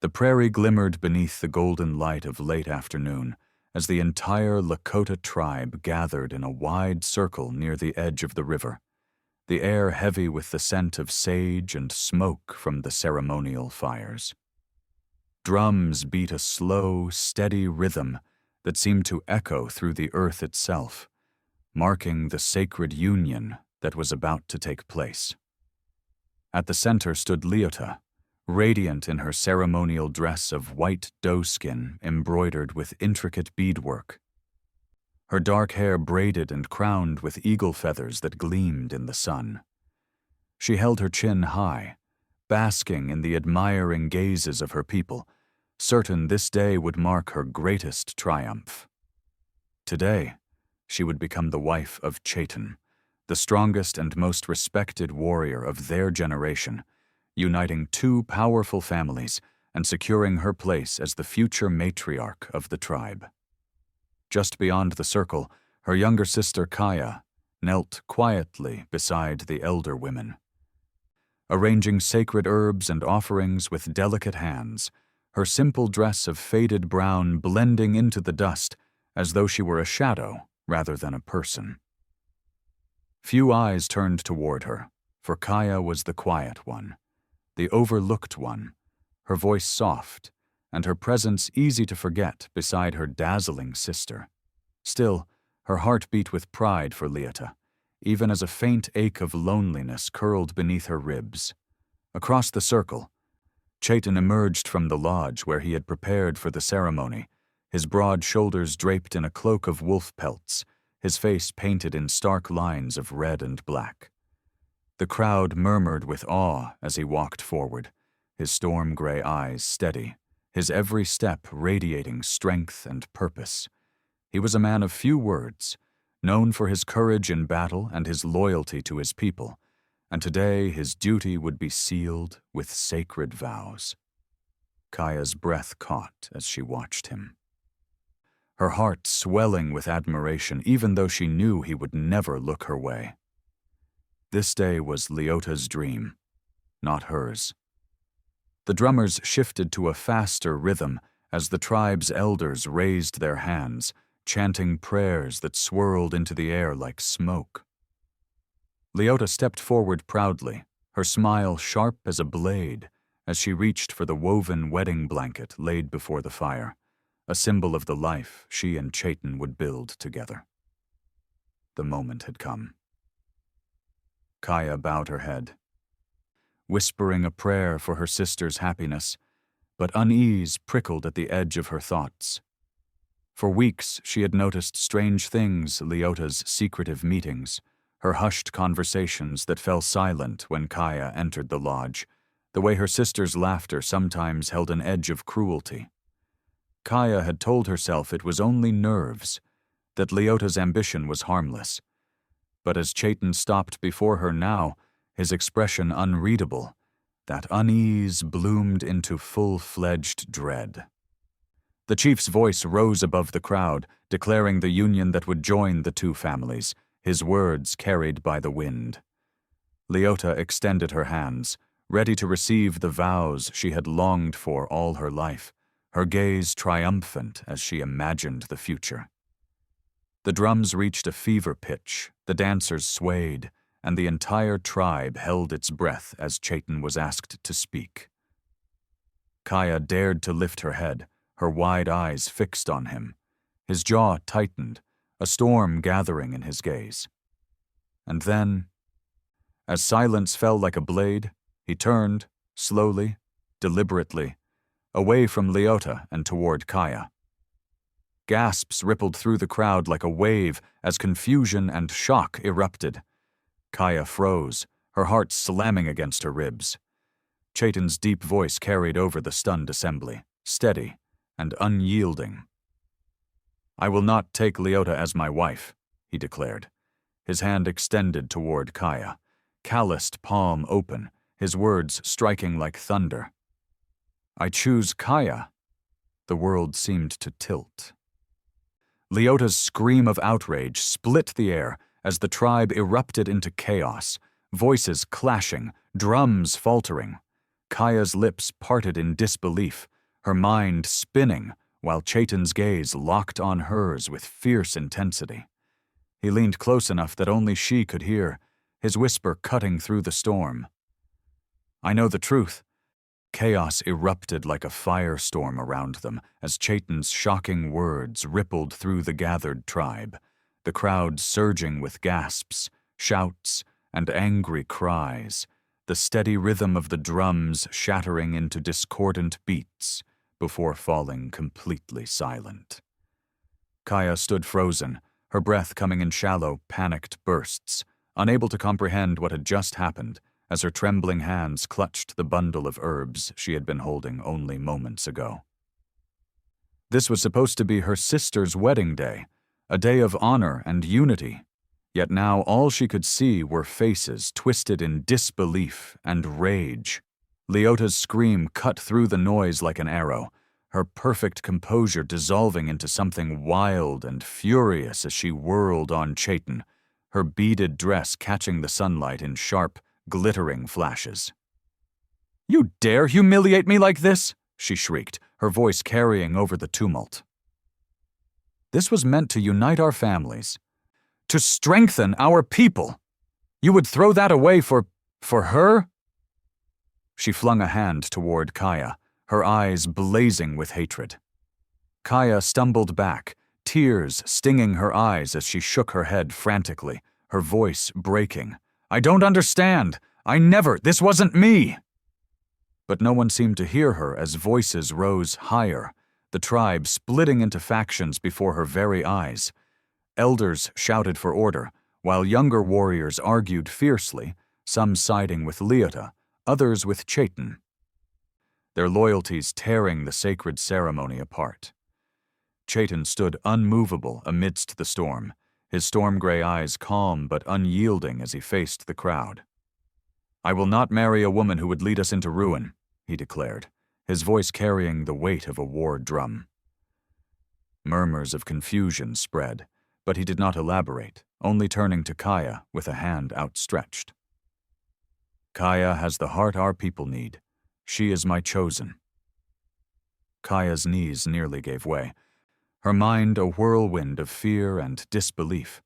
The prairie glimmered beneath the golden light of late afternoon as the entire Lakota tribe gathered in a wide circle near the edge of the river, the air heavy with the scent of sage and smoke from the ceremonial fires. Drums beat a slow, steady rhythm that seemed to echo through the earth itself, marking the sacred union that was about to take place. At the center stood Leota, radiant in her ceremonial dress of white doeskin embroidered with intricate beadwork. Her dark hair braided and crowned with eagle feathers that gleamed in the sun. She held her chin high, basking in the admiring gazes of her people, certain this day would mark her greatest triumph. Today, she would become the wife of Chayton, the strongest and most respected warrior of their generation, uniting two powerful families and securing her place as the future matriarch of the tribe. Just beyond the circle, her younger sister Kaya knelt quietly beside the elder women. Arranging sacred herbs and offerings with delicate hands, her simple dress of faded brown blending into the dust as though she were a shadow rather than a person. Few eyes turned toward her, for Kaya was the quiet one, the overlooked one, her voice soft, and her presence easy to forget beside her dazzling sister. Still, her heart beat with pride for Leota, even as a faint ache of loneliness curled beneath her ribs. Across the circle, Chayton emerged from the lodge where he had prepared for the ceremony, his broad shoulders draped in a cloak of wolf pelts, his face painted in stark lines of red and black. The crowd murmured with awe as he walked forward, his storm-gray eyes steady, his every step radiating strength and purpose. He was a man of few words, known for his courage in battle and his loyalty to his people, and today his duty would be sealed with sacred vows. Kaya's breath caught as she watched him, her heart swelling with admiration even though she knew he would never look her way. This day was Leota's dream, not hers. The drummers shifted to a faster rhythm as the tribe's elders raised their hands, chanting prayers that swirled into the air like smoke. Leota stepped forward proudly, her smile sharp as a blade, as she reached for the woven wedding blanket laid before the fire, a symbol of the life she and Chayton would build together. The moment had come. Kaya bowed her head, whispering a prayer for her sister's happiness, but unease prickled at the edge of her thoughts. For weeks she had noticed strange things, Leota's secretive meetings, her hushed conversations that fell silent when Kaya entered the lodge, the way her sister's laughter sometimes held an edge of cruelty. Kaya had told herself it was only nerves, that Leota's ambition was harmless. But as Chayton stopped before her now, his expression unreadable, that unease bloomed into full-fledged dread. The chief's voice rose above the crowd, declaring the union that would join the two families, his words carried by the wind. Leota extended her hands, ready to receive the vows she had longed for all her life, her gaze triumphant as she imagined the future. The drums reached a fever pitch, the dancers swayed, and the entire tribe held its breath as Chayton was asked to speak. Kaya dared to lift her head, her wide eyes fixed on him. His jaw tightened, a storm gathering in his gaze. And then, as silence fell like a blade, he turned, slowly, deliberately, away from Leota and toward Kaya. Gasps rippled through the crowd like a wave as confusion and shock erupted. Kaya froze, her heart slamming against her ribs. Chayton's deep voice carried over the stunned assembly, steady and unyielding. "I will not take Leota as my wife," he declared, his hand extended toward Kaya, calloused palm open, his words striking like thunder. "I choose Kaya." The world seemed to tilt. Leota's scream of outrage split the air as the tribe erupted into chaos, voices clashing, drums faltering. Kaya's lips parted in disbelief, her mind spinning, while Chayton's gaze locked on hers with fierce intensity. He leaned close enough that only she could hear, his whisper cutting through the storm. "I know the truth." Chaos erupted like a firestorm around them as Chayton's shocking words rippled through the gathered tribe, the crowd surging with gasps, shouts, and angry cries, the steady rhythm of the drums shattering into discordant beats before falling completely silent. Kaya stood frozen, her breath coming in shallow, panicked bursts, unable to comprehend what had just happened as her trembling hands clutched the bundle of herbs she had been holding only moments ago. This was supposed to be her sister's wedding day, a day of honor and unity, yet now all she could see were faces twisted in disbelief and rage. Leota's scream cut through the noise like an arrow, her perfect composure dissolving into something wild and furious as she whirled on Chayton, her beaded dress catching the sunlight in sharp, glittering flashes. "You dare humiliate me like this?" she shrieked, her voice carrying over the tumult. "This was meant to unite our families, to strengthen our people. You would throw that away for her?" She flung a hand toward Kaya, her eyes blazing with hatred. Kaya stumbled back, tears stinging her eyes as she shook her head frantically, her voice breaking. "I don't understand. This wasn't me." But no one seemed to hear her as voices rose higher, the tribe splitting into factions before her very eyes. Elders shouted for order, while younger warriors argued fiercely, some siding with Leota, others with Chayton, their loyalties tearing the sacred ceremony apart. Chayton stood unmovable amidst the storm, his storm-gray eyes calm but unyielding as he faced the crowd. "I will not marry a woman who would lead us into ruin," he declared, his voice carrying the weight of a war drum. Murmurs of confusion spread, but he did not elaborate, only turning to Kaya with a hand outstretched. "Kaya has the heart our people need. She is my chosen." Kaya's knees nearly gave way, her mind a whirlwind of fear and disbelief.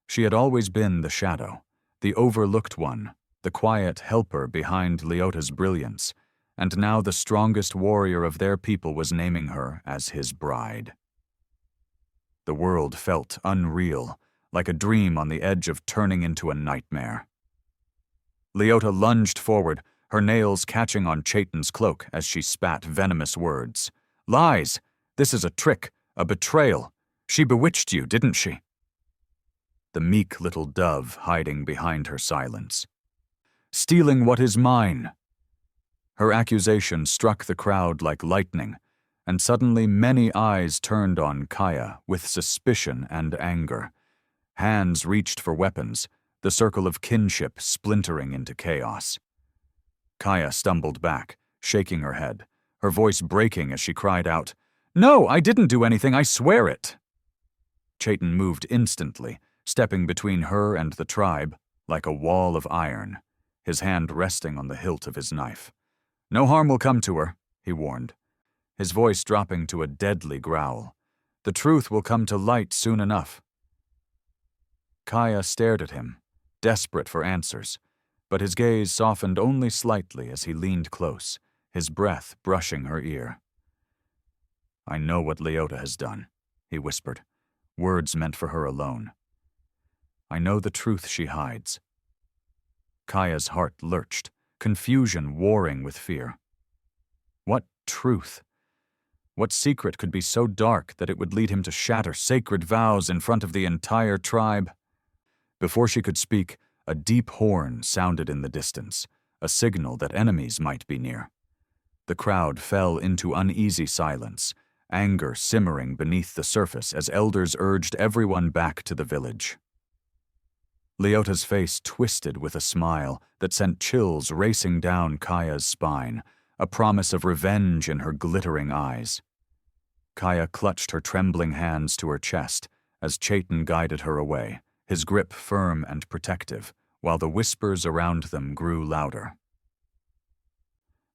She had always been the shadow, the overlooked one, the quiet helper behind Leota's brilliance, and now the strongest warrior of their people was naming her as his bride. The world felt unreal, like a dream on the edge of turning into a nightmare. Leota lunged forward, her nails catching on Chayton's cloak as she spat venomous words. "Lies! This is a trick, a betrayal. She bewitched you, didn't she?" The meek little dove hiding behind her silence. "Stealing what is mine." Her accusation struck the crowd like lightning, and suddenly many eyes turned on Kaya with suspicion and anger. Hands reached for weapons, the circle of kinship splintering into chaos. Kaya stumbled back, shaking her head, her voice breaking as she cried out, "No, I didn't do anything, I swear it." Chayton moved instantly, stepping between her and the tribe like a wall of iron, his hand resting on the hilt of his knife. "No harm will come to her," he warned, his voice dropping to a deadly growl. "The truth will come to light soon enough." Kaya stared at him, desperate for answers, but his gaze softened only slightly as he leaned close, his breath brushing her ear. "I know what Leota has done," he whispered, words meant for her alone. "I know the truth she hides." Kaya's heart lurched, confusion warring with fear. What truth? What secret could be so dark that it would lead him to shatter sacred vows in front of the entire tribe? Before she could speak, a deep horn sounded in the distance, a signal that enemies might be near. The crowd fell into uneasy silence, anger simmering beneath the surface as elders urged everyone back to the village. Leota's face twisted with a smile that sent chills racing down Kaya's spine, a promise of revenge in her glittering eyes. Kaya clutched her trembling hands to her chest as Chayton guided her away, his grip firm and protective, while the whispers around them grew louder.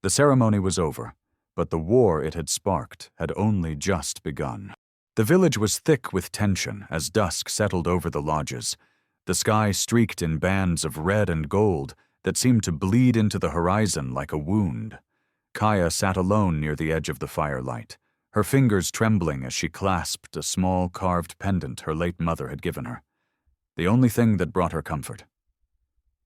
The ceremony was over, but the war it had sparked had only just begun. The village was thick with tension as dusk settled over the lodges. The sky streaked in bands of red and gold that seemed to bleed into the horizon like a wound. Kaya sat alone near the edge of the firelight, her fingers trembling as she clasped a small carved pendant her late mother had given her, the only thing that brought her comfort.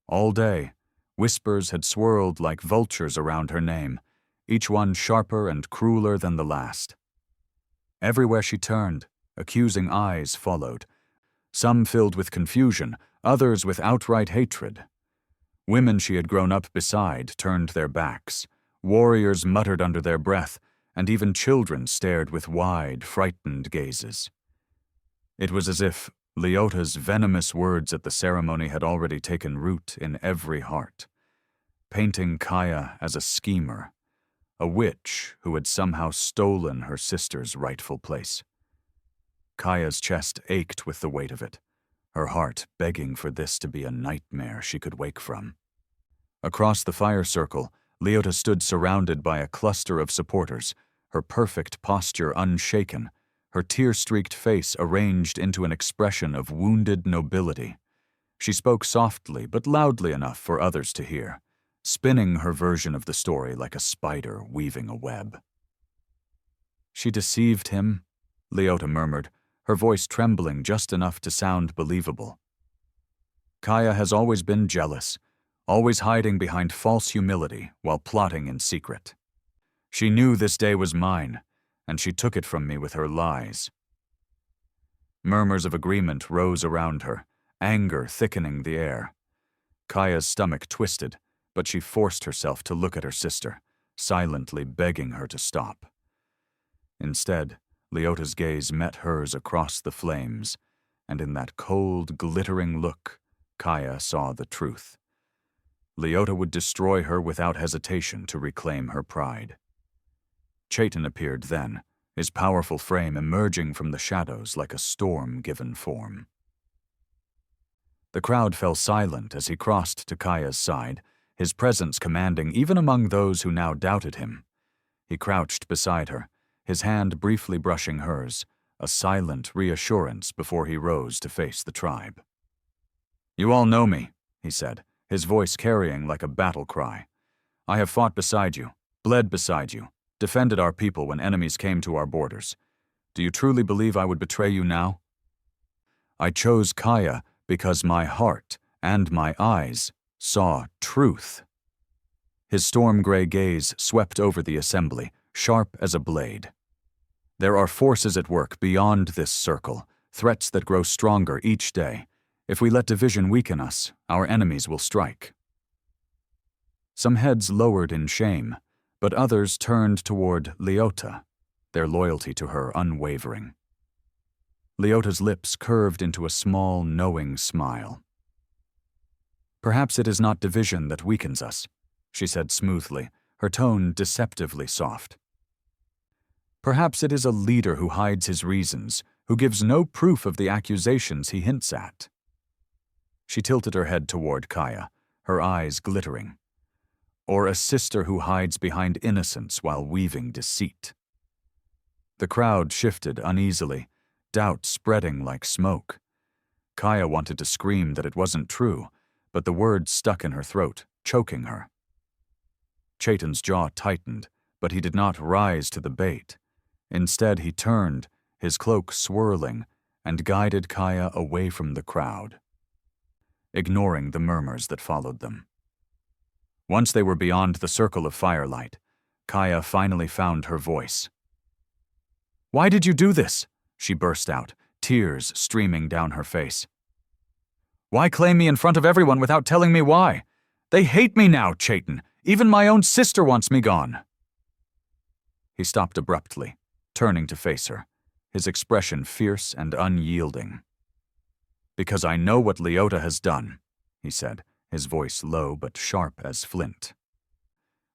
All day, whispers had swirled like vultures around her name, each one sharper and crueler than the last. Everywhere she turned, accusing eyes followed, some filled with confusion, others with outright hatred. Women she had grown up beside turned their backs, warriors muttered under their breath, and even children stared with wide, frightened gazes. It was as if Leota's venomous words at the ceremony had already taken root in every heart, painting Kaya as a schemer, a witch who had somehow stolen her sister's rightful place. Kaya's chest ached with the weight of it, her heart begging for this to be a nightmare she could wake from. Across the fire circle, Leota stood surrounded by a cluster of supporters, her perfect posture unshaken, her tear-streaked face arranged into an expression of wounded nobility. She spoke softly but loudly enough for others to hear, spinning her version of the story like a spider weaving a web. "She deceived him," Leota murmured, her voice trembling just enough to sound believable. "Kaya has always been jealous, always hiding behind false humility while plotting in secret. She knew this day was mine, and she took it from me with her lies." Murmurs of agreement rose around her, anger thickening the air. Kaya's stomach twisted, but she forced herself to look at her sister, silently begging her to stop. Instead, Leota's gaze met hers across the flames, and in that cold, glittering look, Kaya saw the truth. Leota would destroy her without hesitation to reclaim her pride. Chayton appeared then, his powerful frame emerging from the shadows like a storm given form. The crowd fell silent as he crossed to Kaya's side, his presence commanding even among those who now doubted him. He crouched beside her, his hand briefly brushing hers, a silent reassurance before he rose to face the tribe. "You all know me," he said, his voice carrying like a battle cry. "I have fought beside you, bled beside you, defended our people when enemies came to our borders. Do you truly believe I would betray you now? I chose Kaya because my heart and my eyes saw truth." His storm-gray gaze swept over the assembly, sharp as a blade. "There are forces at work beyond this circle, threats that grow stronger each day. If we let division weaken us, our enemies will strike." Some heads lowered in shame, but others turned toward Leota, their loyalty to her unwavering. Leota's lips curved into a small, knowing smile. "Perhaps it is not division that weakens us," she said smoothly, her tone deceptively soft. "Perhaps it is a leader who hides his reasons, who gives no proof of the accusations he hints at." She tilted her head toward Kaya, her eyes glittering. "Or a sister who hides behind innocence while weaving deceit." The crowd shifted uneasily, doubt spreading like smoke. Kaya wanted to scream that it wasn't true, but the words stuck in her throat, choking her. Chayton's jaw tightened, but he did not rise to the bait. Instead, he turned, his cloak swirling, and guided Kaya away from the crowd, ignoring the murmurs that followed them. Once they were beyond the circle of firelight, Kaya finally found her voice. "Why did you do this?" she burst out, tears streaming down her face. "Why claim me in front of everyone without telling me why? They hate me now, Chayton. Even my own sister wants me gone." He stopped abruptly, turning to face her, his expression fierce and unyielding. "Because I know what Leota has done," he said, his voice low but sharp as flint.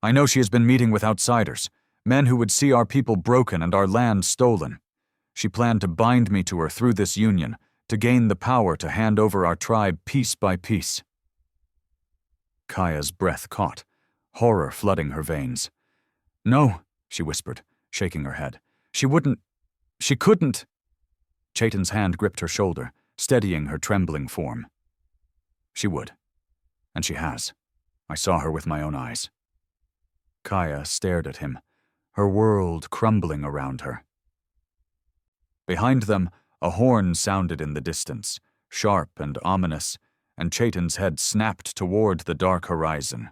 "I know she has been meeting with outsiders, men who would see our people broken and our land stolen. She planned to bind me to her through this union, to gain the power to hand over our tribe piece by piece." Kaya's breath caught, horror flooding her veins. No, she whispered, shaking her head. She wouldn't. She couldn't. Chayton's hand gripped her shoulder, steadying her trembling form. She would. And she has. I saw her with my own eyes. Kaya stared at him, her world crumbling around her. Behind them, a horn sounded in the distance, sharp and ominous, and Chayton's head snapped toward the dark horizon.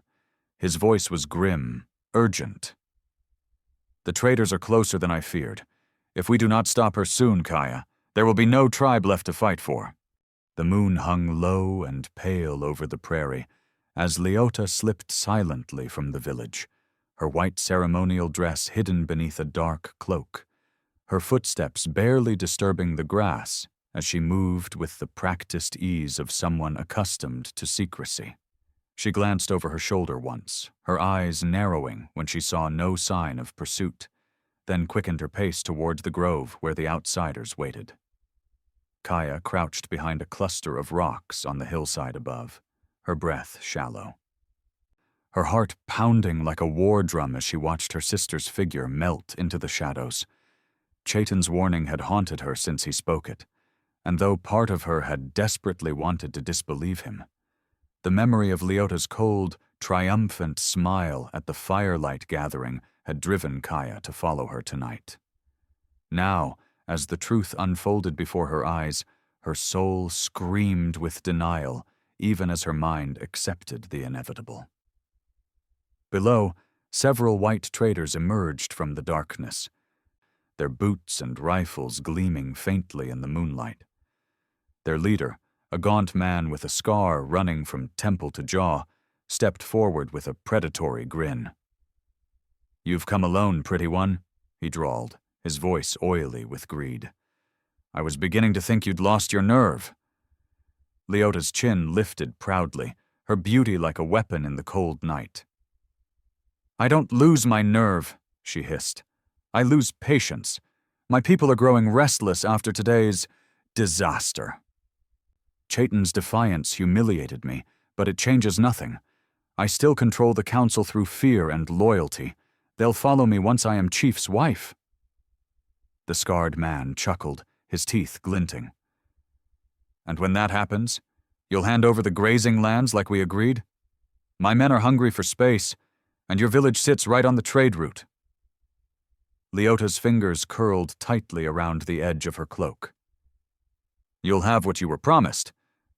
His voice was grim, urgent. The traitors are closer than I feared. If we do not stop her soon, Kaya, there will be no tribe left to fight for. The moon hung low and pale over the prairie as Leota slipped silently from the village, her white ceremonial dress hidden beneath a dark cloak, her footsteps barely disturbing the grass as she moved with the practiced ease of someone accustomed to secrecy. She glanced over her shoulder once, her eyes narrowing when she saw no sign of pursuit, then quickened her pace toward the grove where the outsiders waited. Kaya crouched behind a cluster of rocks on the hillside above, her breath shallow. Her heart pounding like a war drum as she watched her sister's figure melt into the shadows. Chayton's warning had haunted her since he spoke it, and though part of her had desperately wanted to disbelieve him, the memory of Leota's cold, triumphant smile at the firelight gathering had driven Kaya to follow her tonight. Now, as the truth unfolded before her eyes, her soul screamed with denial, even as her mind accepted the inevitable. Below, several white traders emerged from the darkness, their boots and rifles gleaming faintly in the moonlight. Their leader, a gaunt man with a scar running from temple to jaw, stepped forward with a predatory grin. "You've come alone, pretty one," he drawled, his voice oily with greed. "I was beginning to think you'd lost your nerve." Leota's chin lifted proudly, her beauty like a weapon in the cold night. "I don't lose my nerve," she hissed. "I lose patience. My people are growing restless after today's disaster." Chayton's defiance humiliated me, but it changes nothing. I still control the council through fear and loyalty. They'll follow me once I am chief's wife. The scarred man chuckled, his teeth glinting. "And when that happens, you'll hand over the grazing lands like we agreed? My men are hungry for space, and your village sits right on the trade route." Leota's fingers curled tightly around the edge of her cloak. "You'll have what you were promised,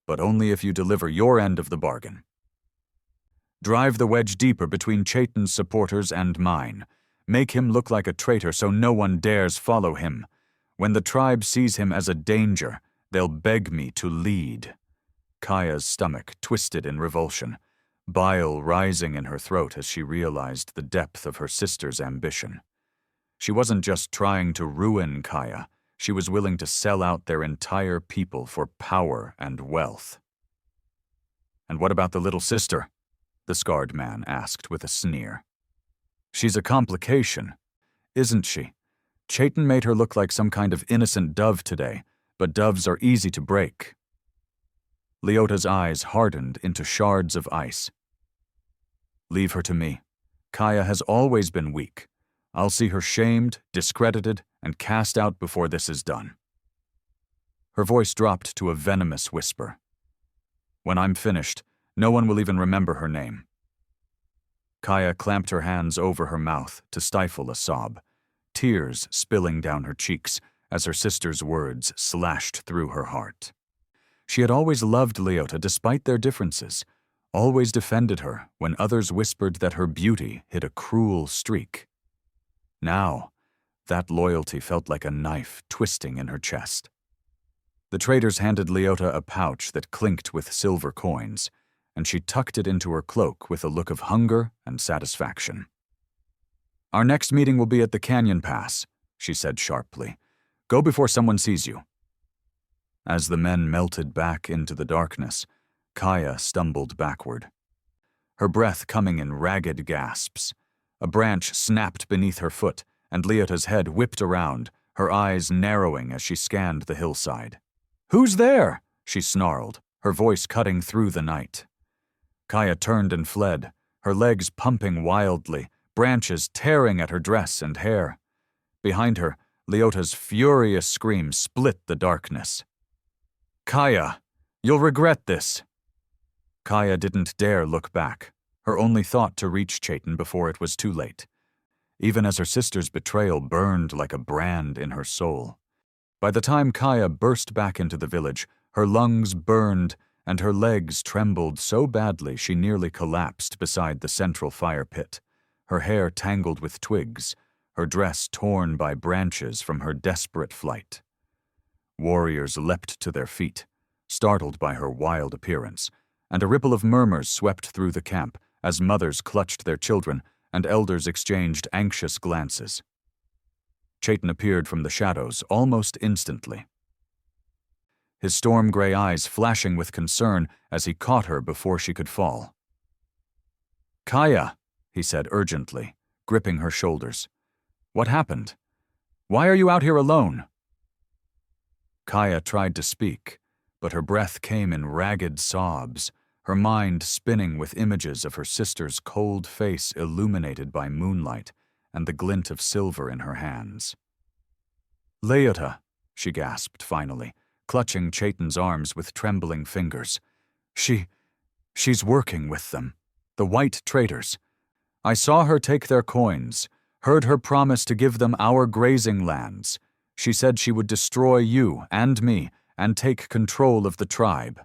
but only if you deliver your end of the bargain. Drive the wedge deeper between Chayton's supporters and mine. Make him look like a traitor so no one dares follow him. When the tribe sees him as a danger, they'll beg me to lead." Kaya's stomach twisted in revulsion, bile rising in her throat as she realized the depth of her sister's ambition. She wasn't just trying to ruin Kaya, she was willing to sell out their entire people for power and wealth. "And what about the little sister?" the scarred man asked with a sneer. "She's a complication, isn't she? Chayton made her look like some kind of innocent dove today, but doves are easy to break." Leota's eyes hardened into shards of ice. "Leave her to me. Kaya has always been weak. I'll see her shamed, discredited, and cast out before this is done." Her voice dropped to a venomous whisper. "When I'm finished, no one will even remember her name." Kaya clamped her hands over her mouth to stifle a sob, tears spilling down her cheeks as her sister's words slashed through her heart. She had always loved Leota despite their differences, always defended her when others whispered that her beauty hid a cruel streak. Now, that loyalty felt like a knife twisting in her chest. The traders handed Leota a pouch that clinked with silver coins, and she tucked it into her cloak with a look of hunger and satisfaction. "Our next meeting will be at the canyon pass," she said sharply. "Go before someone sees you." As the men melted back into the darkness, Kaya stumbled backward, her breath coming in ragged gasps. A branch snapped beneath her foot, and Leota's head whipped around, her eyes narrowing as she scanned the hillside. "Who's there?" she snarled, her voice cutting through the night. Kaya turned and fled, her legs pumping wildly, branches tearing at her dress and hair. Behind her, Leota's furious scream split the darkness. "Kaya, you'll regret this." Kaya didn't dare look back, her only thought to reach Chayton before it was too late, even as her sister's betrayal burned like a brand in her soul. By the time Kaya burst back into the village, her lungs burned and her legs trembled so badly she nearly collapsed beside the central fire pit, her hair tangled with twigs, her dress torn by branches from her desperate flight. Warriors leapt to their feet, startled by her wild appearance, and a ripple of murmurs swept through the camp as mothers clutched their children and elders exchanged anxious glances. Chayton appeared from the shadows almost instantly, his storm-gray eyes flashing with concern as he caught her before she could fall. "Kaya," he said urgently, gripping her shoulders. "What happened? Why are you out here alone?" Kaya tried to speak, but her breath came in ragged sobs, her mind spinning with images of her sister's cold face illuminated by moonlight and the glint of silver in her hands. "Leota," she gasped finally, clutching Chayton's arms with trembling fingers. She's working with them, the white traitors. I saw her take their coins, heard her promise to give them our grazing lands. She said she would destroy you and me and take control of the tribe."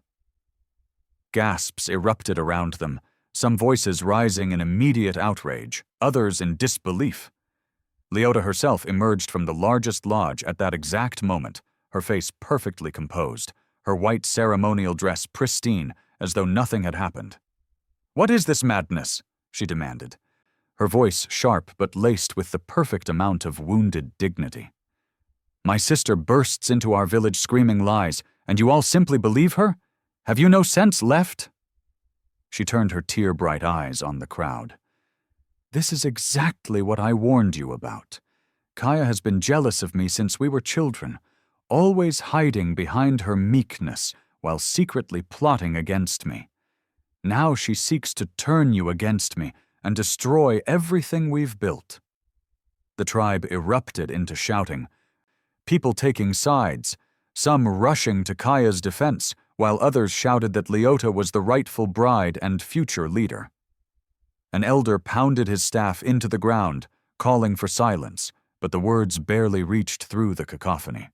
Gasps erupted around them, some voices rising in immediate outrage, others in disbelief. Leota herself emerged from the largest lodge at that exact moment, her face perfectly composed, her white ceremonial dress pristine, as though nothing had happened. "What is this madness?" she demanded, her voice sharp but laced with the perfect amount of wounded dignity. "My sister bursts into our village screaming lies, and you all simply believe her? Have you no sense left?" She turned her tear-bright eyes on the crowd. "This is exactly what I warned you about. Kaya has been jealous of me since we were children, always hiding behind her meekness while secretly plotting against me. Now she seeks to turn you against me and destroy everything we've built." The tribe erupted into shouting, people taking sides, some rushing to Kaya's defense, while others shouted that Leota was the rightful bride and future leader. An elder pounded his staff into the ground, calling for silence, but the words barely reached through the cacophony.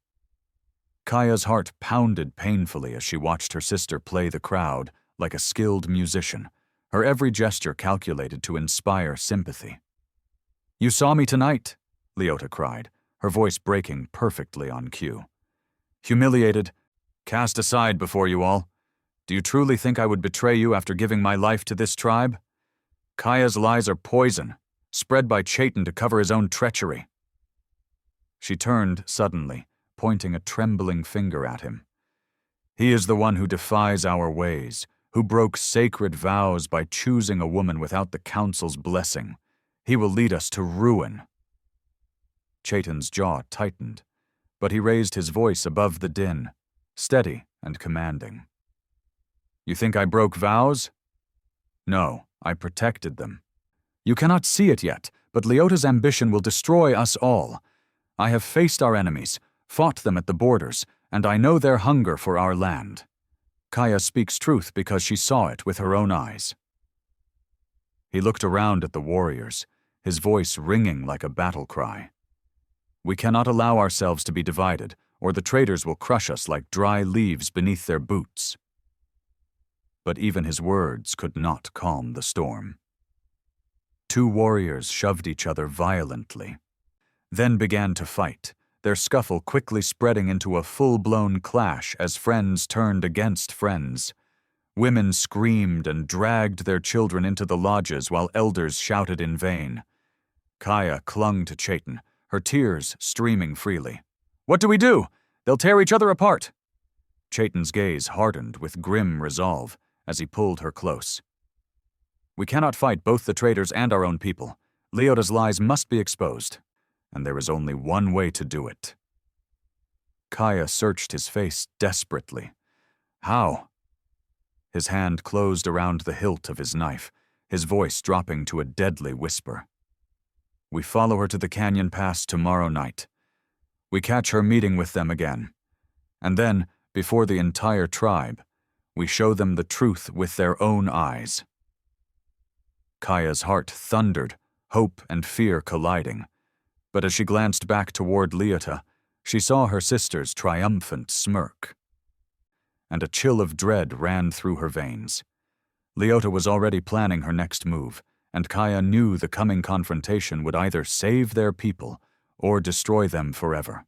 Kaya's heart pounded painfully as she watched her sister play the crowd like a skilled musician, her every gesture calculated to inspire sympathy. "You saw me tonight," Leota cried, her voice breaking perfectly on cue. "Humiliated, cast aside before you all. Do you truly think I would betray you after giving my life to this tribe? Kaya's lies are poison, spread by Chayton to cover his own treachery." She turned suddenly, pointing a trembling finger at him. "He is the one who defies our ways, who broke sacred vows by choosing a woman without the council's blessing. He will lead us to ruin." Chayton's jaw tightened, but he raised his voice above the din, steady and commanding. "You think I broke vows? No, I protected them. You cannot see it yet, but Leota's ambition will destroy us all. I have faced our enemies, fought them at the borders, and I know their hunger for our land. Kaya speaks truth because she saw it with her own eyes." He looked around at the warriors, his voice ringing like a battle cry. "We cannot allow ourselves to be divided, or the traitors will crush us like dry leaves beneath their boots." But even his words could not calm the storm. Two warriors shoved each other violently, then began to fight, their scuffle quickly spreading into a full-blown clash as friends turned against friends. Women screamed and dragged their children into the lodges while elders shouted in vain. Kaya clung to Chayton, her tears streaming freely. "What do we do? They'll tear each other apart." Chayton's gaze hardened with grim resolve as he pulled her close. "We cannot fight both the traitors and our own people. Leota's lies must be exposed, and there is only one way to do it." Kaya searched his face desperately. "How?" His hand closed around the hilt of his knife, his voice dropping to a deadly whisper. We follow her to the canyon pass tomorrow night. We catch her meeting with them again. And then, before the entire tribe, we show them the truth with their own eyes." Kaya's heart thundered, hope and fear colliding. But as she glanced back toward Leota, she saw her sister's triumphant smirk. And a chill of dread ran through her veins. Leota was already planning her next move, and Kaya knew the coming confrontation would either save their people or destroy them forever.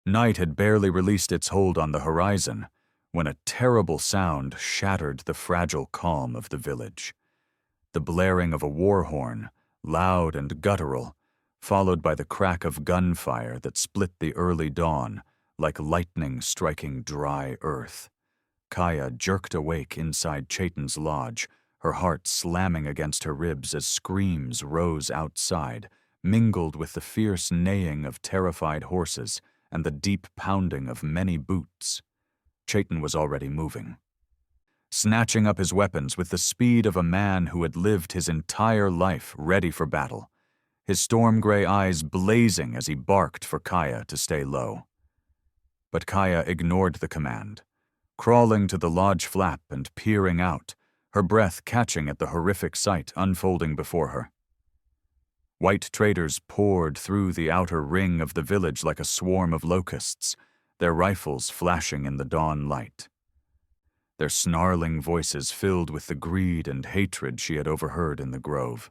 Night had barely released its hold on the horizon when a terrible sound shattered the fragile calm of the village. The blaring of a war horn, loud and guttural, followed by the crack of gunfire that split the early dawn like lightning striking dry earth. Kaya jerked awake inside Chayton's lodge, her heart slamming against her ribs as screams rose outside, mingled with the fierce neighing of terrified horses and the deep pounding of many boots. Chayton was already moving. Snatching up his weapons with the speed of a man who had lived his entire life ready for battle, his storm-gray eyes blazing as he barked for Kaya to stay low. But Kaya ignored the command, crawling to the lodge flap and peering out, her breath catching at the horrific sight unfolding before her. White traders poured through the outer ring of the village like a swarm of locusts, their rifles flashing in the dawn light. Their snarling voices filled with the greed and hatred she had overheard in the grove.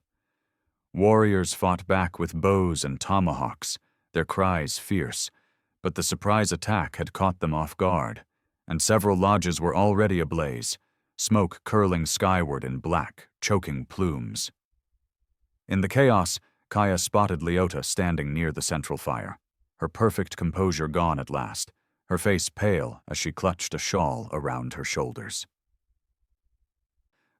Warriors fought back with bows and tomahawks, their cries fierce, but the surprise attack had caught them off guard, and several lodges were already ablaze, smoke curling skyward in black, choking plumes. In the chaos, Kaya spotted Leota standing near the central fire, her perfect composure gone at last, her face pale as she clutched a shawl around her shoulders.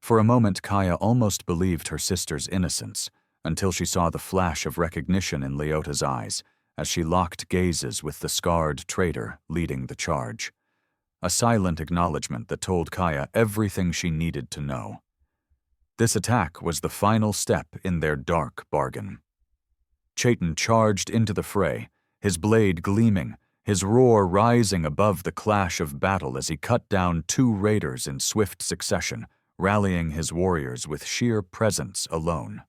For a moment, Kaya almost believed her sister's innocence, until she saw the flash of recognition in Leota's eyes as she locked gazes with the scarred trader leading the charge. A silent acknowledgement that told Kaya everything she needed to know. This attack was the final step in their dark bargain. Chayton charged into the fray, his blade gleaming, his roar rising above the clash of battle as he cut down 2 raiders in swift succession, rallying his warriors with sheer presence alone.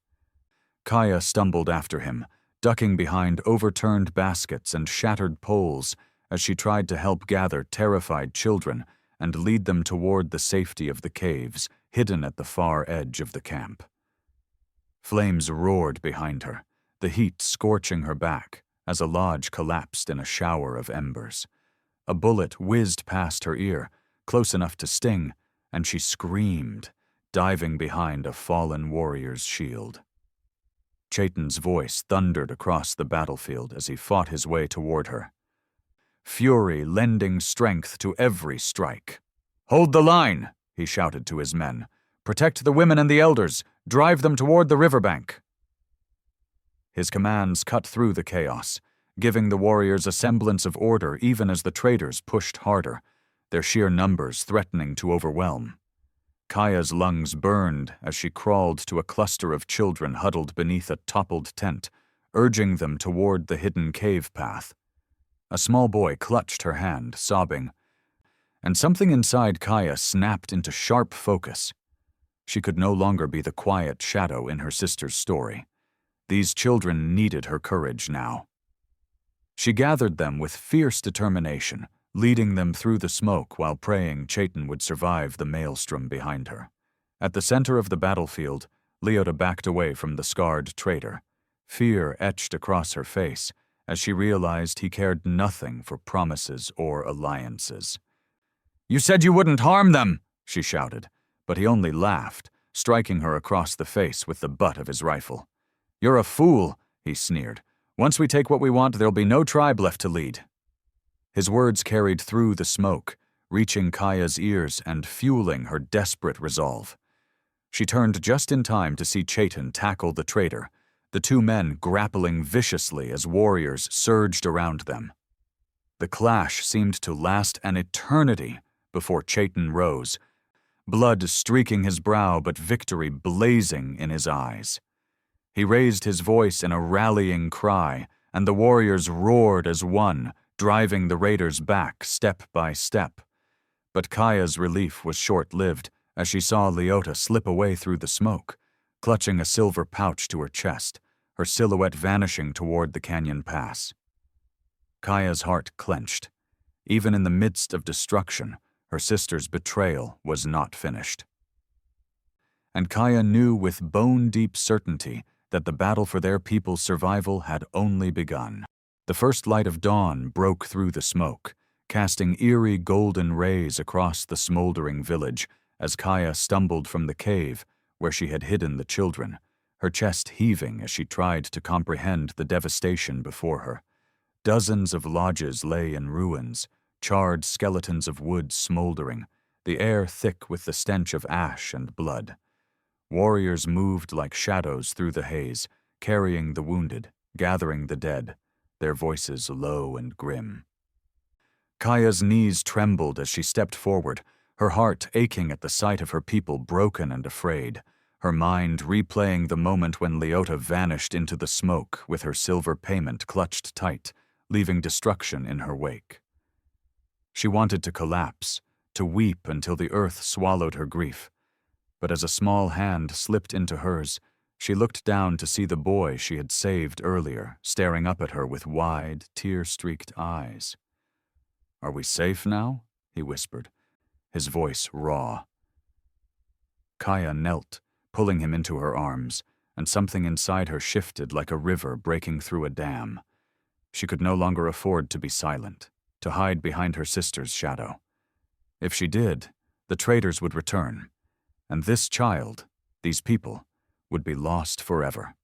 Kaya stumbled after him, ducking behind overturned baskets and shattered poles as she tried to help gather terrified children and lead them toward the safety of the caves hidden at the far edge of the camp. Flames roared behind her, the heat scorching her back as a lodge collapsed in a shower of embers. A bullet whizzed past her ear, close enough to sting, and she screamed, diving behind a fallen warrior's shield. Chayton's voice thundered across the battlefield as he fought his way toward her, fury lending strength to every strike. "Hold the line!" he shouted to his men. "Protect the women and the elders! Drive them toward the riverbank!" His commands cut through the chaos, giving the warriors a semblance of order even as the traders pushed harder, their sheer numbers threatening to overwhelm. Kaya's lungs burned as she crawled to a cluster of children huddled beneath a toppled tent, urging them toward the hidden cave path. A small boy clutched her hand, sobbing, and something inside Kaya snapped into sharp focus. She could no longer be the quiet shadow in her sister's story. These children needed her courage now. She gathered them with fierce determination, leading them through the smoke while praying Chayton would survive the maelstrom behind her. At the center of the battlefield, Leota backed away from the scarred trader, fear etched across her face as she realized he cared nothing for promises or alliances. "You said you wouldn't harm them!" she shouted, but he only laughed, striking her across the face with the butt of his rifle. "You're a fool," he sneered. "Once we take what we want, there'll be no tribe left to lead." His words carried through the smoke, reaching Kaya's ears and fueling her desperate resolve. She turned just in time to see Chayton tackle the traitor, the 2 men grappling viciously as warriors surged around them. The clash seemed to last an eternity before Chayton rose, blood streaking his brow but victory blazing in his eyes. He raised his voice in a rallying cry, and the warriors roared as one, driving the raiders back step by step. But Kaya's relief was short-lived as she saw Leota slip away through the smoke, clutching a silver pouch to her chest, her silhouette vanishing toward the canyon pass. Kaya's heart clenched. Even in the midst of destruction, her sister's betrayal was not finished. And Kaya knew with bone-deep certainty that the battle for their people's survival had only begun. The first light of dawn broke through the smoke, casting eerie golden rays across the smoldering village as Kaya stumbled from the cave where she had hidden the children, her chest heaving as she tried to comprehend the devastation before her. Dozens of lodges lay in ruins, charred skeletons of wood smoldering, the air thick with the stench of ash and blood. Warriors moved like shadows through the haze, carrying the wounded, gathering the dead, their voices low and grim. Kaya's knees trembled as she stepped forward, her heart aching at the sight of her people broken and afraid, her mind replaying the moment when Leota vanished into the smoke with her silver payment clutched tight, leaving destruction in her wake. She wanted to collapse, to weep until the earth swallowed her grief. But as a small hand slipped into hers, she looked down to see the boy she had saved earlier, staring up at her with wide, tear-streaked eyes. "Are we safe now?" he whispered, his voice raw. Kaya knelt, pulling him into her arms, and something inside her shifted like a river breaking through a dam. She could no longer afford to be silent, to hide behind her sister's shadow. If she did, the traitors would return, and this child, these people, would be lost forever.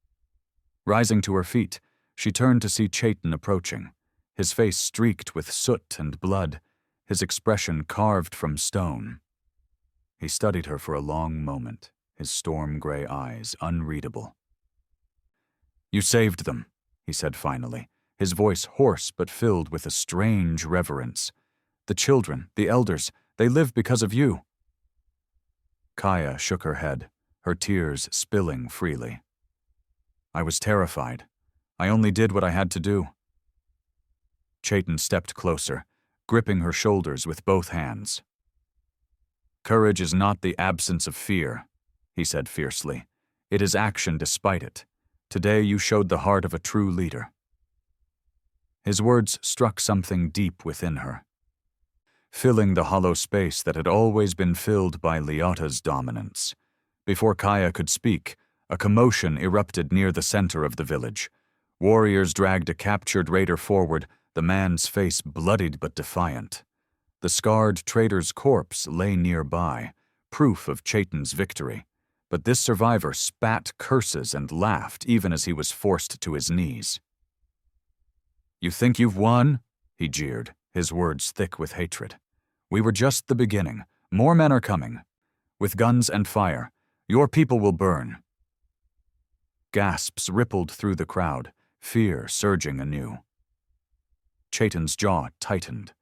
Rising to her feet, she turned to see Chayton approaching, his face streaked with soot and blood, his expression carved from stone. He studied her for a long moment, his storm-gray eyes unreadable. "You saved them," he said finally, his voice hoarse but filled with a strange reverence. "The children, the elders, they live because of you." Kaya shook her head, her tears spilling freely. "I was terrified. I only did what I had to do." Chayton stepped closer, gripping her shoulders with both hands. "Courage is not the absence of fear," he said fiercely. "It is action despite it. Today you showed the heart of a true leader." His words struck something deep within her, filling the hollow space that had always been filled by Leota's dominance. Before Kaya could speak, a commotion erupted near the center of the village. Warriors dragged a captured raider forward, the man's face bloodied but defiant. The scarred traitor's corpse lay nearby, proof of Chayton's victory, but this survivor spat curses and laughed even as he was forced to his knees. "You think you've won?" he jeered, his words thick with hatred. "We were just the beginning. More men are coming. With guns and fire, your people will burn." Gasps rippled through the crowd, fear surging anew. Chayton's jaw tightened,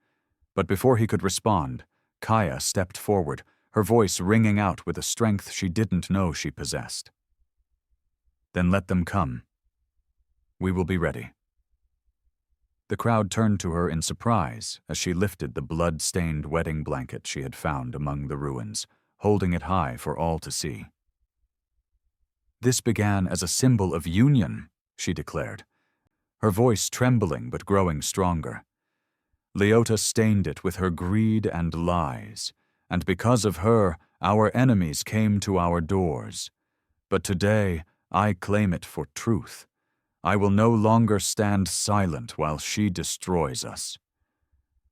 but before he could respond, Kaya stepped forward, her voice ringing out with a strength she didn't know she possessed. "Then let them come. We will be ready." The crowd turned to her in surprise as she lifted the blood-stained wedding blanket she had found among the ruins, holding it high for all to see. "This began as a symbol of union," she declared, her voice trembling but growing stronger. "Leota stained it with her greed and lies, and because of her, our enemies came to our doors. But today, I claim it for truth. I will no longer stand silent while she destroys us."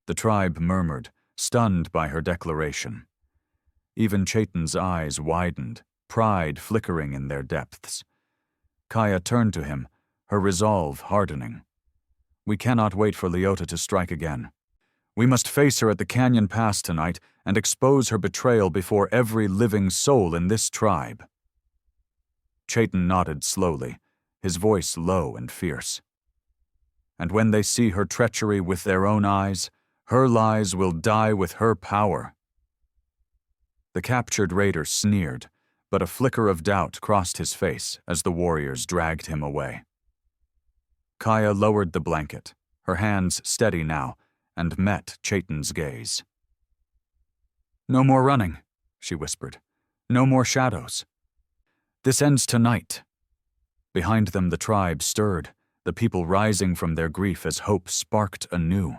The tribe murmured, stunned by her declaration. Even Chayton's eyes widened, pride flickering in their depths. Kaya turned to him, her resolve hardening. "We cannot wait for Leota to strike again. We must face her at the canyon pass tonight and expose her betrayal before every living soul in this tribe." Chayton nodded slowly, his voice low and fierce. "And when they see her treachery with their own eyes, her lies will die with her power." The captured raider sneered, but a flicker of doubt crossed his face as the warriors dragged him away. Kaya lowered the blanket, her hands steady now, and met Chayton's gaze. "No more running," she whispered. "No more shadows. This ends tonight." Behind them the tribe stirred, the people rising from their grief as hope sparked anew.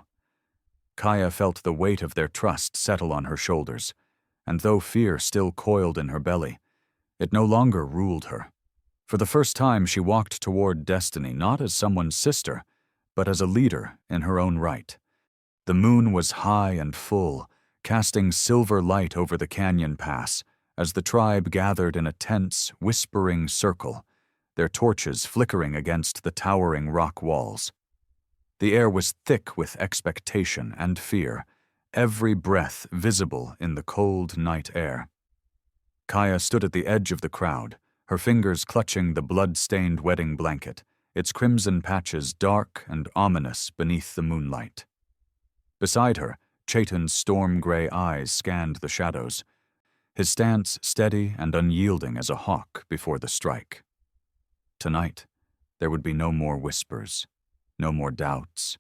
Kaya felt the weight of their trust settle on her shoulders, and though fear still coiled in her belly, it no longer ruled her. For the first time she walked toward destiny not as someone's sister, but as a leader in her own right. The moon was high and full, casting silver light over the canyon pass as the tribe gathered in a tense, whispering circle, their torches flickering against the towering rock walls. The air was thick with expectation and fear, every breath visible in the cold night air. Kaya stood at the edge of the crowd, her fingers clutching the blood-stained wedding blanket, its crimson patches dark and ominous beneath the moonlight. Beside her, Chayton's storm-gray eyes scanned the shadows, his stance steady and unyielding as a hawk before the strike. Tonight, there would be no more whispers, no more doubts.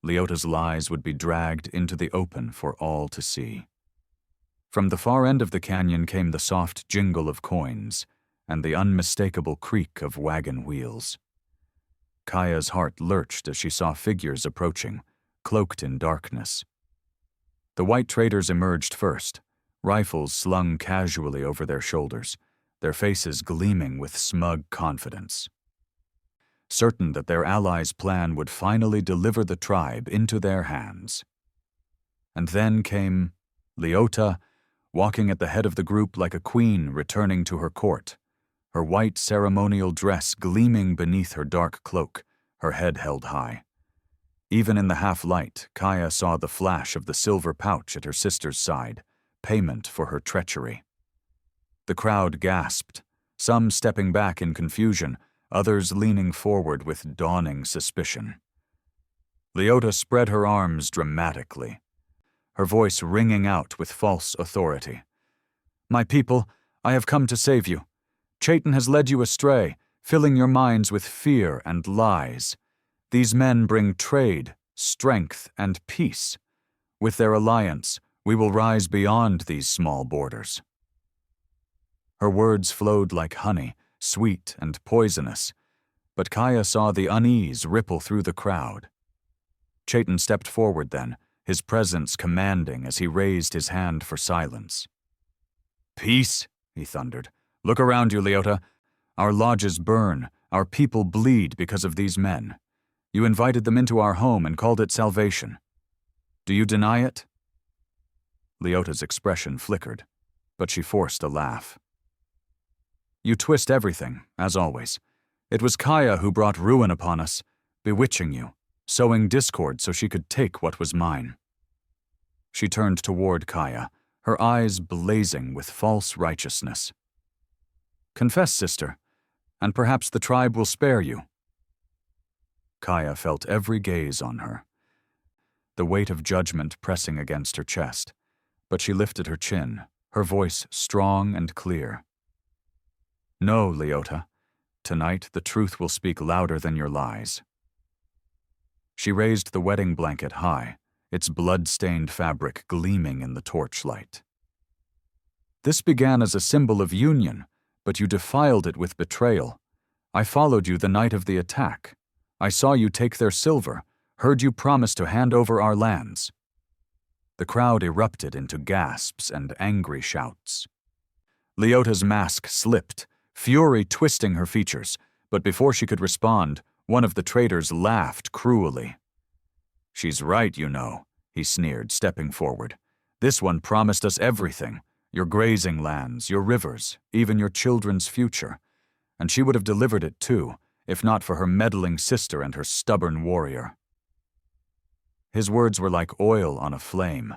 Leota's lies would be dragged into the open for all to see. From the far end of the canyon came the soft jingle of coins and the unmistakable creak of wagon wheels. Kaya's heart lurched as she saw figures approaching, cloaked in darkness. The white traders emerged first, rifles slung casually over their shoulders, their faces gleaming with smug confidence. Certain that their allies' plan would finally deliver the tribe into their hands. And then came Leota, walking at the head of the group like a queen returning to her court, her white ceremonial dress gleaming beneath her dark cloak, her head held high. Even in the half-light, Kaya saw the flash of the silver pouch at her sister's side, payment for her treachery. The crowd gasped, some stepping back in confusion, others leaning forward with dawning suspicion. Leota spread her arms dramatically, her voice ringing out with false authority. "My people, I have come to save you. Chayton has led you astray, filling your minds with fear and lies. These men bring trade, strength, and peace. With their alliance, we will rise beyond these small borders." Her words flowed like honey, sweet and poisonous, but Kaya saw the unease ripple through the crowd. Chayton stepped forward then, his presence commanding as he raised his hand for silence. "Peace," he thundered. "Look around you, Leota. Our lodges burn, our people bleed because of these men. You invited them into our home and called it salvation. Do you deny it?" Leota's expression flickered, but she forced a laugh. "You twist everything, as always. It was Kaya who brought ruin upon us, bewitching you, sowing discord so she could take what was mine." She turned toward Kaya, her eyes blazing with false righteousness. "Confess, sister, and perhaps the tribe will spare you." Kaya felt every gaze on her, the weight of judgment pressing against her chest, but she lifted her chin, her voice strong and clear. "No, Leota. Tonight the truth will speak louder than your lies." She raised the wedding blanket high, its blood-stained fabric gleaming in the torchlight. "This began as a symbol of union, but you defiled it with betrayal. I followed you the night of the attack. I saw you take their silver, heard you promise to hand over our lands." The crowd erupted into gasps and angry shouts. Leota's mask slipped, fury twisting her features, but before she could respond, one of the traders laughed cruelly. "She's right, you know," he sneered, stepping forward. "This one promised us everything, your grazing lands, your rivers, even your children's future. And she would have delivered it too, if not for her meddling sister and her stubborn warrior." His words were like oil on a flame.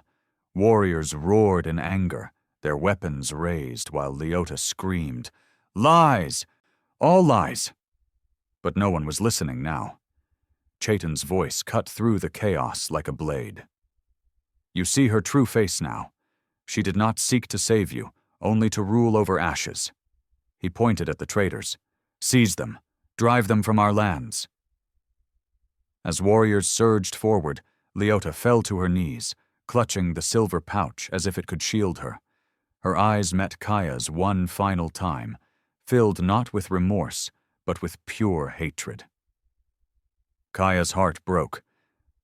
Warriors roared in anger, their weapons raised while Leota screamed, "Lies! All lies!" But no one was listening now. Chayton's voice cut through the chaos like a blade. "You see her true face now. She did not seek to save you, only to rule over ashes. He pointed at the traders. "Seize them. Drive them from our lands." As warriors surged forward, Leota fell to her knees, clutching the silver pouch as if it could shield her. Her eyes met Kaya's one final time, filled not with remorse, but with pure hatred. Kaya's heart broke,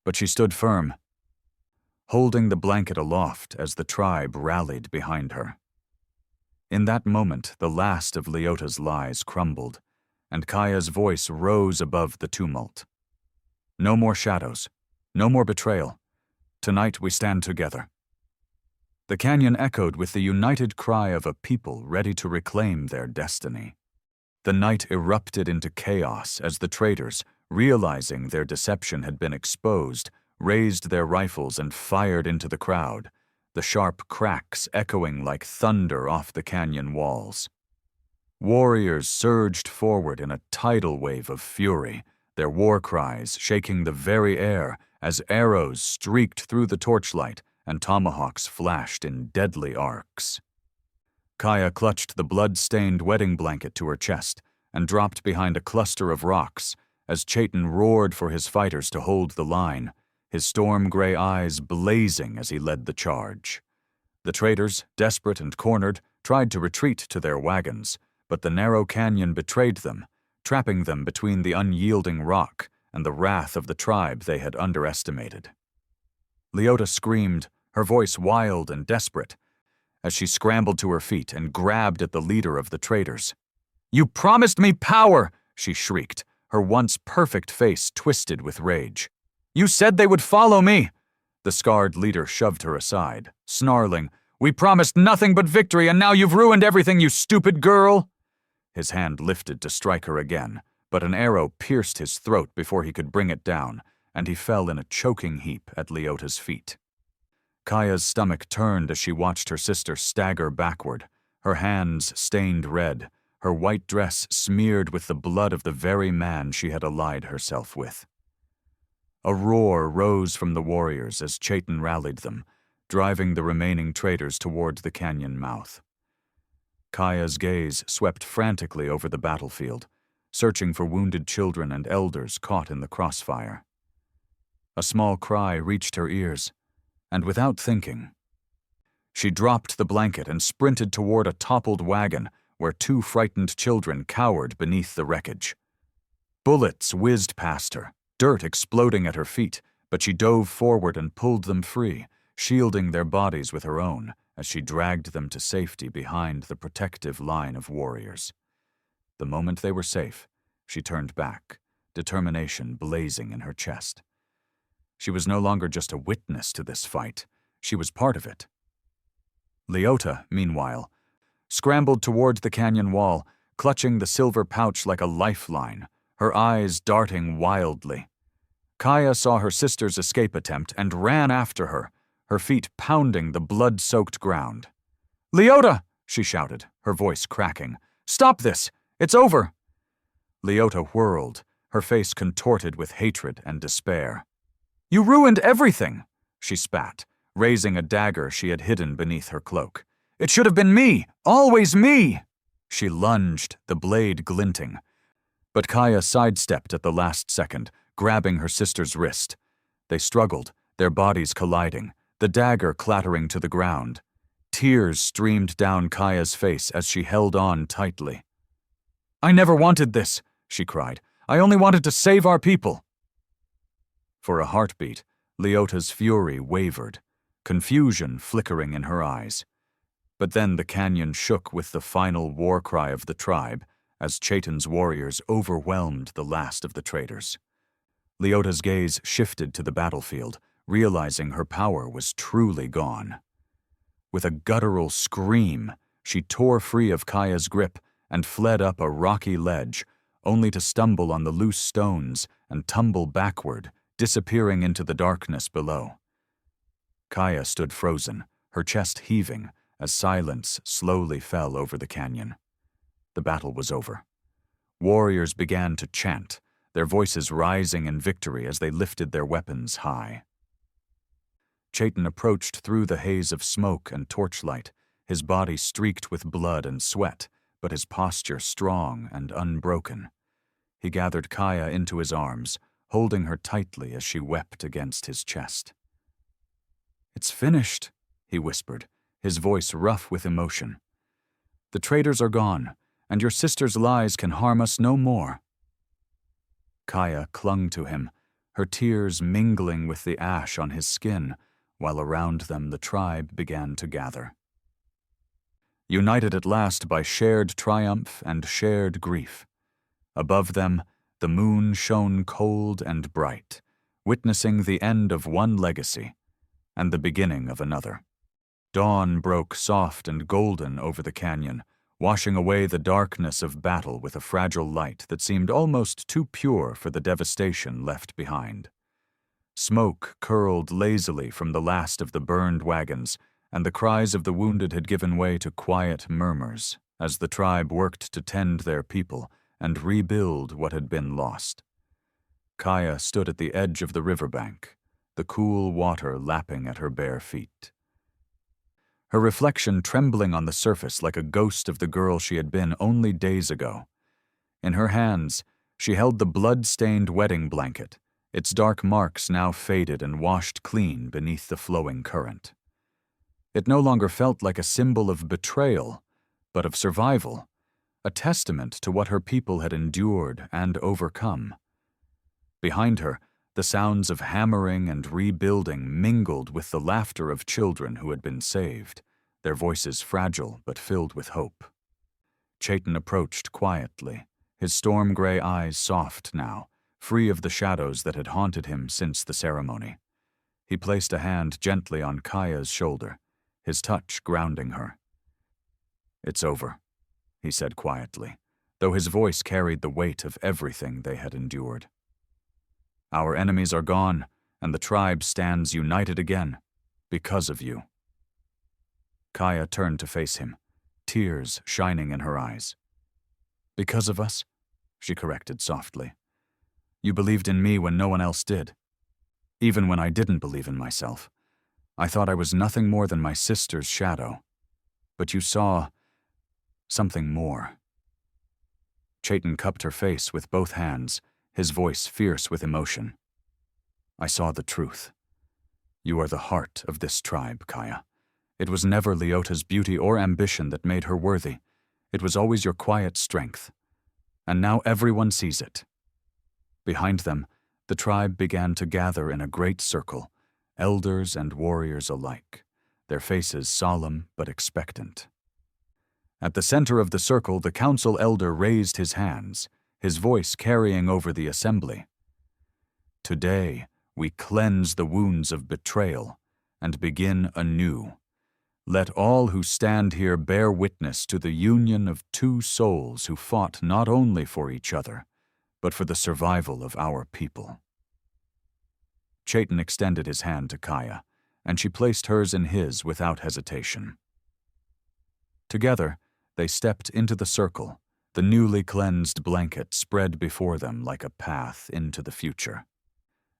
but she stood firm, holding the blanket aloft as the tribe rallied behind her. In that moment, the last of Leota's lies crumbled, and Kaya's voice rose above the tumult. "No more shadows. No more betrayal. Tonight we stand together." The canyon echoed with the united cry of a people ready to reclaim their destiny. The night erupted into chaos as the traders, realizing their deception had been exposed, raised their rifles and fired into the crowd, the sharp cracks echoing like thunder off the canyon walls. Warriors surged forward in a tidal wave of fury, their war cries shaking the very air as arrows streaked through the torchlight and tomahawks flashed in deadly arcs. Kaya clutched the blood-stained wedding blanket to her chest and dropped behind a cluster of rocks as Chayton roared for his fighters to hold the line, his storm-gray eyes blazing as he led the charge. The traders, desperate and cornered, tried to retreat to their wagons, but the narrow canyon betrayed them, trapping them between the unyielding rock and the wrath of the tribe they had underestimated. Leota screamed, her voice wild and desperate, as she scrambled to her feet and grabbed at the leader of the traders. "You promised me power!" she shrieked, her once perfect face twisted with rage. "You said they would follow me!" The scarred leader shoved her aside, snarling, "We promised nothing but victory, and now you've ruined everything, you stupid girl!" His hand lifted to strike her again, but an arrow pierced his throat before he could bring it down, and he fell in a choking heap at Leota's feet. Kaya's stomach turned as she watched her sister stagger backward, her hands stained red, her white dress smeared with the blood of the very man she had allied herself with. A roar rose from the warriors as Chayton rallied them, driving the remaining traders toward the canyon mouth. Kaya's gaze swept frantically over the battlefield, searching for wounded children and elders caught in the crossfire. A small cry reached her ears, and without thinking, she dropped the blanket and sprinted toward a toppled wagon where two frightened children cowered beneath the wreckage. Bullets whizzed past her, dirt exploding at her feet, but she dove forward and pulled them free, shielding their bodies with her own as she dragged them to safety behind the protective line of warriors. The moment they were safe, she turned back, determination blazing in her chest. She was no longer just a witness to this fight. She was part of it. Leota, meanwhile, scrambled toward the canyon wall, clutching the silver pouch like a lifeline, her eyes darting wildly. Kaya saw her sister's escape attempt and ran after her, her feet pounding the blood-soaked ground. "Leota!" she shouted, her voice cracking. "Stop this! It's over!" Leota whirled, her face contorted with hatred and despair. "You ruined everything!" she spat, raising a dagger she had hidden beneath her cloak. "It should have been me! Always me!" She lunged, the blade glinting. But Kaya sidestepped at the last second, grabbing her sister's wrist. They struggled, their bodies colliding, the dagger clattering to the ground. Tears streamed down Kaya's face as she held on tightly. "I never wanted this," she cried. "I only wanted to save our people." For a heartbeat, Leota's fury wavered, confusion flickering in her eyes. But then the canyon shook with the final war cry of the tribe as Chayton's warriors overwhelmed the last of the traders. Leota's gaze shifted to the battlefield, realizing her power was truly gone. With a guttural scream, she tore free of Kaya's grip and fled up a rocky ledge, only to stumble on the loose stones and tumble backward, disappearing into the darkness below. Kaya stood frozen, her chest heaving, as silence slowly fell over the canyon. The battle was over. Warriors began to chant, their voices rising in victory as they lifted their weapons high. Chayton approached through the haze of smoke and torchlight, his body streaked with blood and sweat, but his posture strong and unbroken. He gathered Kaya into his arms, holding her tightly as she wept against his chest. "It's finished," he whispered, his voice rough with emotion. "The traitors are gone, and your sister's lies can harm us no more." Kaya clung to him, her tears mingling with the ash on his skin, while around them the tribe began to gather. United at last by shared triumph and shared grief. Above them, the moon shone cold and bright, witnessing the end of one legacy and the beginning of another. Dawn broke soft and golden over the canyon, washing away the darkness of battle with a fragile light that seemed almost too pure for the devastation left behind. Smoke curled lazily from the last of the burned wagons, and the cries of the wounded had given way to quiet murmurs as the tribe worked to tend their people and rebuild what had been lost. Kaya stood at the edge of the riverbank, the cool water lapping at her bare feet. Her reflection trembling on the surface like a ghost of the girl she had been only days ago. In her hands, she held the blood-stained wedding blanket, its dark marks now faded and washed clean beneath the flowing current. It no longer felt like a symbol of betrayal, but of survival, a testament to what her people had endured and overcome. Behind her, the sounds of hammering and rebuilding mingled with the laughter of children who had been saved, their voices fragile but filled with hope. Chayton approached quietly, his storm-gray eyes soft now, free of the shadows that had haunted him since the ceremony. He placed a hand gently on Kaya's shoulder, his touch grounding her. "It's over," he said quietly, though his voice carried the weight of everything they had endured. "Our enemies are gone, and the tribe stands united again, because of you." Kaya turned to face him, tears shining in her eyes. "Because of us?" she corrected softly. "You believed in me when no one else did. Even when I didn't believe in myself. I thought I was nothing more than my sister's shadow. But you saw something more." Chayton cupped her face with both hands, his voice fierce with emotion. "I saw the truth. You are the heart of this tribe, Kaya. It was never Leota's beauty or ambition that made her worthy. It was always your quiet strength. And now everyone sees it." Behind them, the tribe began to gather in a great circle, elders and warriors alike, their faces solemn but expectant. At the center of the circle, the council elder raised his hands, his voice carrying over the assembly. "Today, we cleanse the wounds of betrayal and begin anew. Let all who stand here bear witness to the union of two souls who fought not only for each other, but for the survival of our people." Chayton extended his hand to Kaya, and she placed hers in his without hesitation. Together, they stepped into the circle, the newly cleansed blanket spread before them like a path into the future.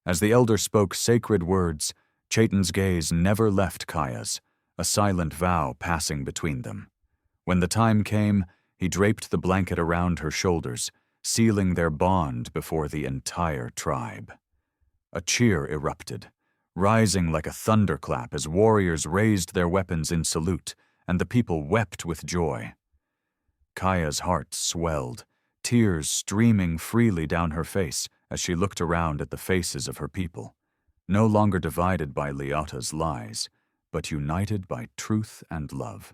As the elder spoke sacred words, Chayton's gaze never left Kaya's, a silent vow passing between them. When the time came, he draped the blanket around her shoulders, sealing their bond before the entire tribe. A cheer erupted, rising like a thunderclap as warriors raised their weapons in salute, and the people wept with joy. Kaya's heart swelled, tears streaming freely down her face as she looked around at the faces of her people, no longer divided by Leota's lies, but united by truth and love.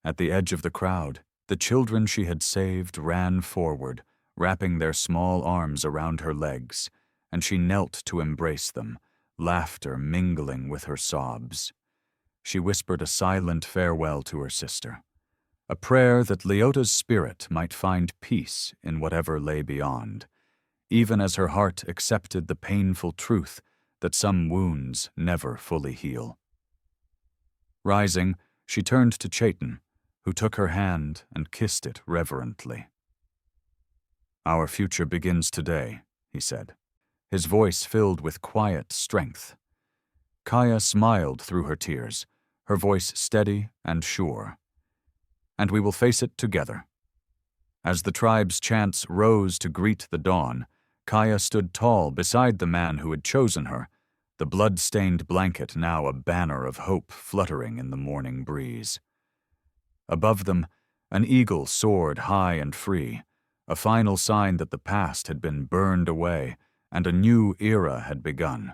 At the edge of the crowd, the children she had saved ran forward, wrapping their small arms around her legs, and she knelt to embrace them, laughter mingling with her sobs. She whispered a silent farewell to her sister, a prayer that Leota's spirit might find peace in whatever lay beyond, even as her heart accepted the painful truth that some wounds never fully heal. Rising, she turned to Chayton, who took her hand and kissed it reverently. "Our future begins today," he said, his voice filled with quiet strength. Kaya smiled through her tears, her voice steady and sure. and we will face it together." As the tribe's chants rose to greet the dawn, Kaya stood tall beside the man who had chosen her, the blood-stained blanket now a banner of hope fluttering in the morning breeze. Above them, an eagle soared high and free, a final sign that the past had been burned away and a new era had begun.